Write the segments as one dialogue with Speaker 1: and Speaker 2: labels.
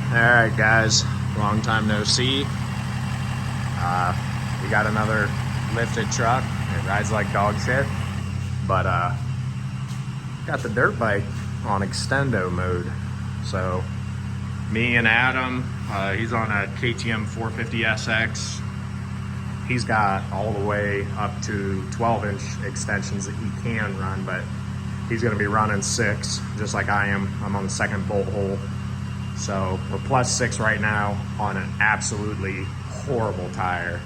Speaker 1: Alright guys, long time no see. We got another lifted truck. It rides like dog shit. But got the dirt bike on extendo mode. So me and Adam, he's on a KTM 450SX. He's got all the way up to 12-inch extensions that he can run, but he's gonna be running 6, just like I am. I'm on the second bolt hole. So we're +6 right now on an absolutely horrible tire.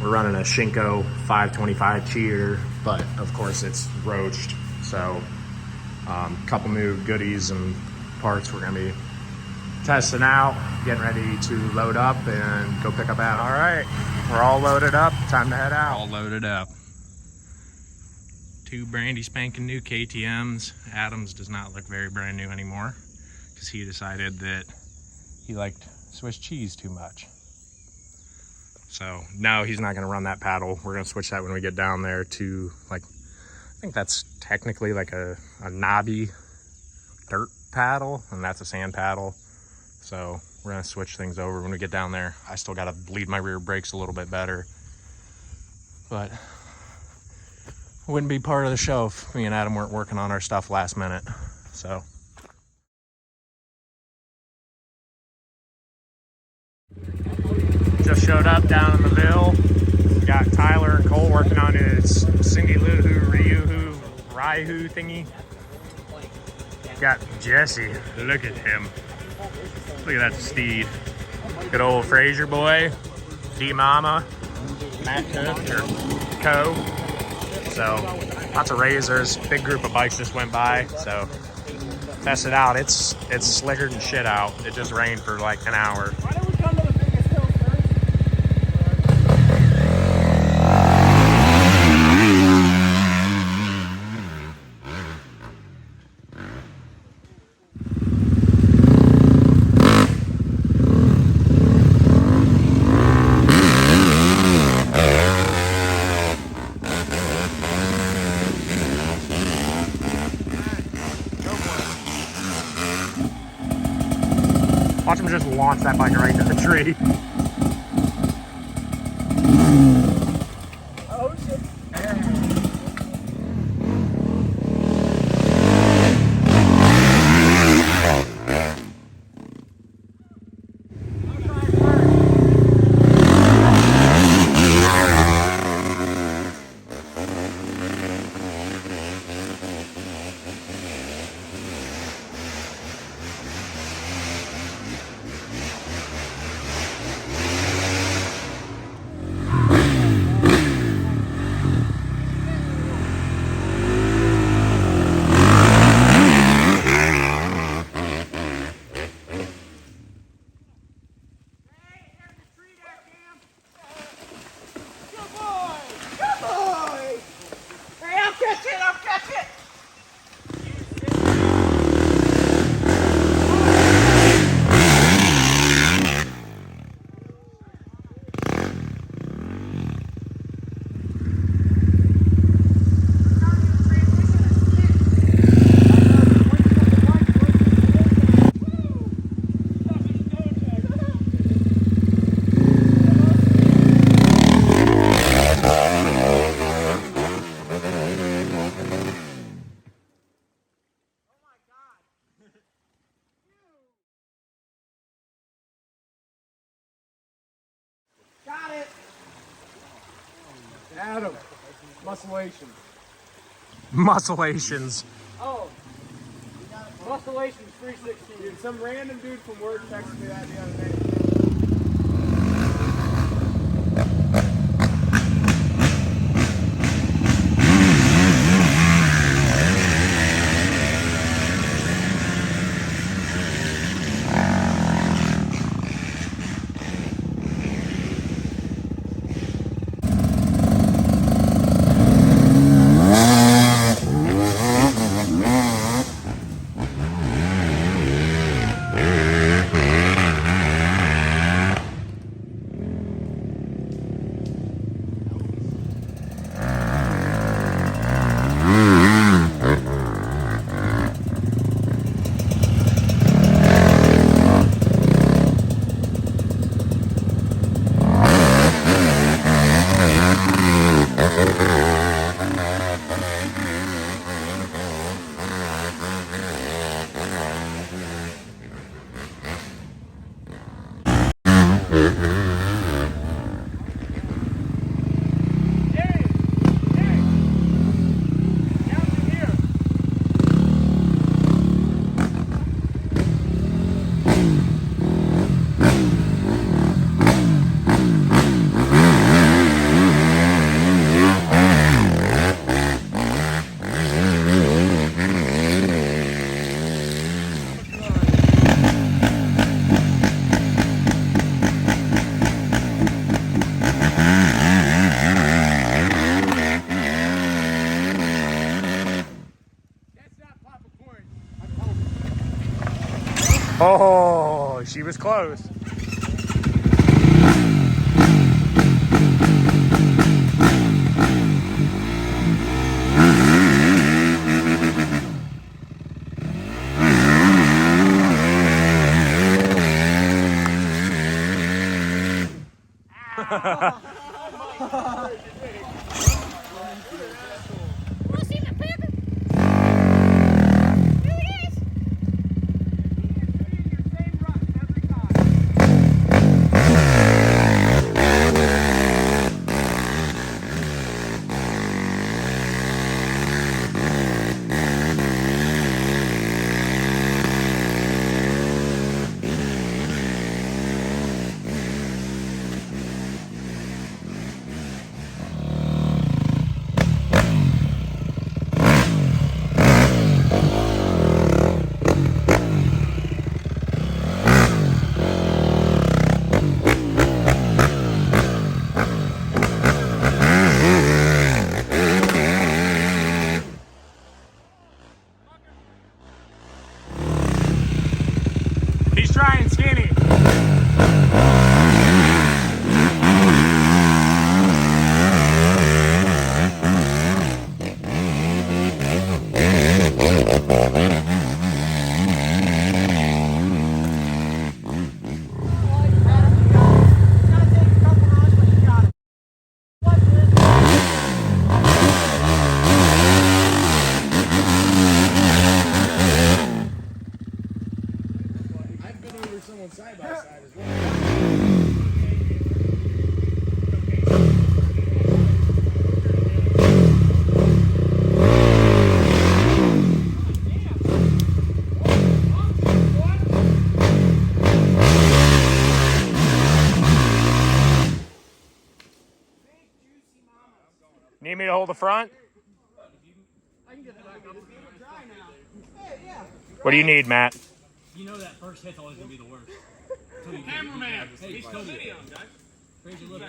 Speaker 1: We're running a Shinko 525 cheater, but of course it's roached. So a couple new goodies and parts we're gonna be testing out, getting ready to load up and go pick up Adam. All right, we're all loaded up, time to head out. All loaded up. 2 brandy spanking new KTMs. Adam's does not look very brand new anymore, because he decided that he liked Swiss cheese too much. So no, he's not gonna run that paddle. We're gonna switch that when we get down there to, like, I think that's technically like a knobby dirt paddle, and that's a sand paddle. So we're gonna switch things over when we get down there. I still gotta bleed my rear brakes a little bit better, but wouldn't be part of the show if me and Adam weren't working on our stuff last minute. So just showed up down in the Ville. We got Tyler and Cole working on his Cindy Lou Hoo Ryu Raihu thingy. Got Jesse, look at him. Look at that steed. Good old Fraser boy, D Mama, Matt Cook or Co. So lots of razors. Big group of bikes just went by. So test it out. It's slicker than shit out. It just rained for like an hour. Watch him just launch that bike right into the tree. Oh shit.
Speaker 2: Got it! Adam, musculations.
Speaker 1: Musculations.
Speaker 2: Oh, musculations 316. Dude, some random dude from work texted me that the other day.
Speaker 1: Oh, she was close. He's trying skinny.
Speaker 2: I've been over someone side by side as well.
Speaker 1: Need me to hold the front? What do you need, Matt?
Speaker 3: You know that first hit's always going to be the worst.
Speaker 2: Cameraman,
Speaker 3: Hey,
Speaker 2: he's still video, guys.
Speaker 3: raise your little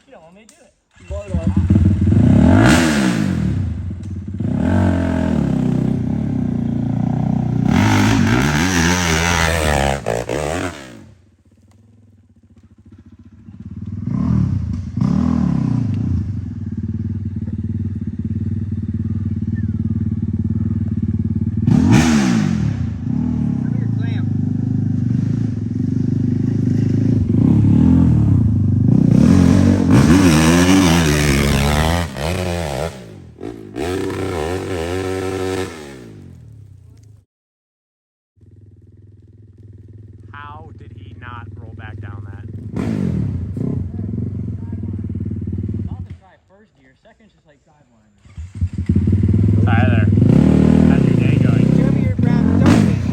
Speaker 3: You don't want me to do it.
Speaker 2: Blow it up.
Speaker 1: How did he not roll back down that?
Speaker 3: I'll try first gear. Second's just like sideline.
Speaker 1: Tyler, how's your day going?
Speaker 2: Show me your brown starfish.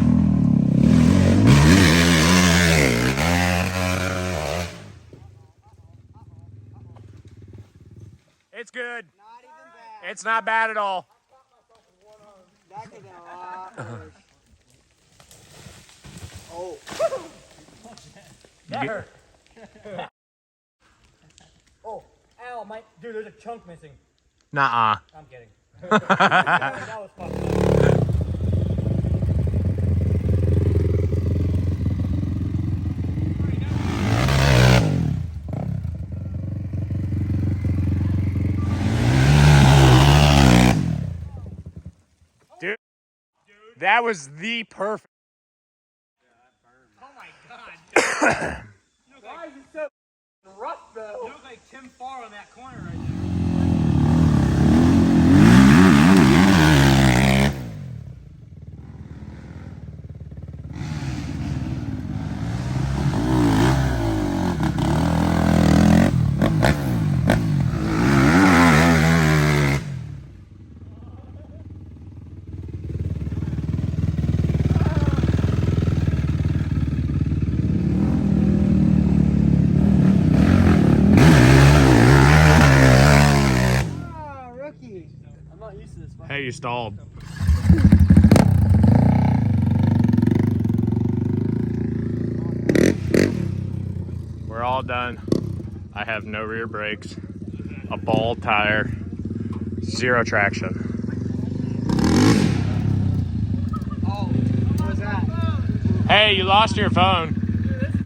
Speaker 1: It's good.
Speaker 2: Not even bad.
Speaker 1: It's not bad at all.
Speaker 2: That could have been a lot worse. Oh.
Speaker 3: That hurt. Oh, ow, dude, there's a chunk missing.
Speaker 1: Nuh-uh.
Speaker 3: I'm kidding. That was fucked up.
Speaker 1: Dude, that was the perfect.
Speaker 3: Oh my god.
Speaker 2: Why is it so rough though?
Speaker 3: You look like Tim Farr on that corner right there.
Speaker 2: I'm not used to this.
Speaker 1: Hey, you stalled. We're all done. I have no rear brakes, a ball tire, 0 traction.
Speaker 2: Oh, what was that?
Speaker 1: Hey, you lost your phone.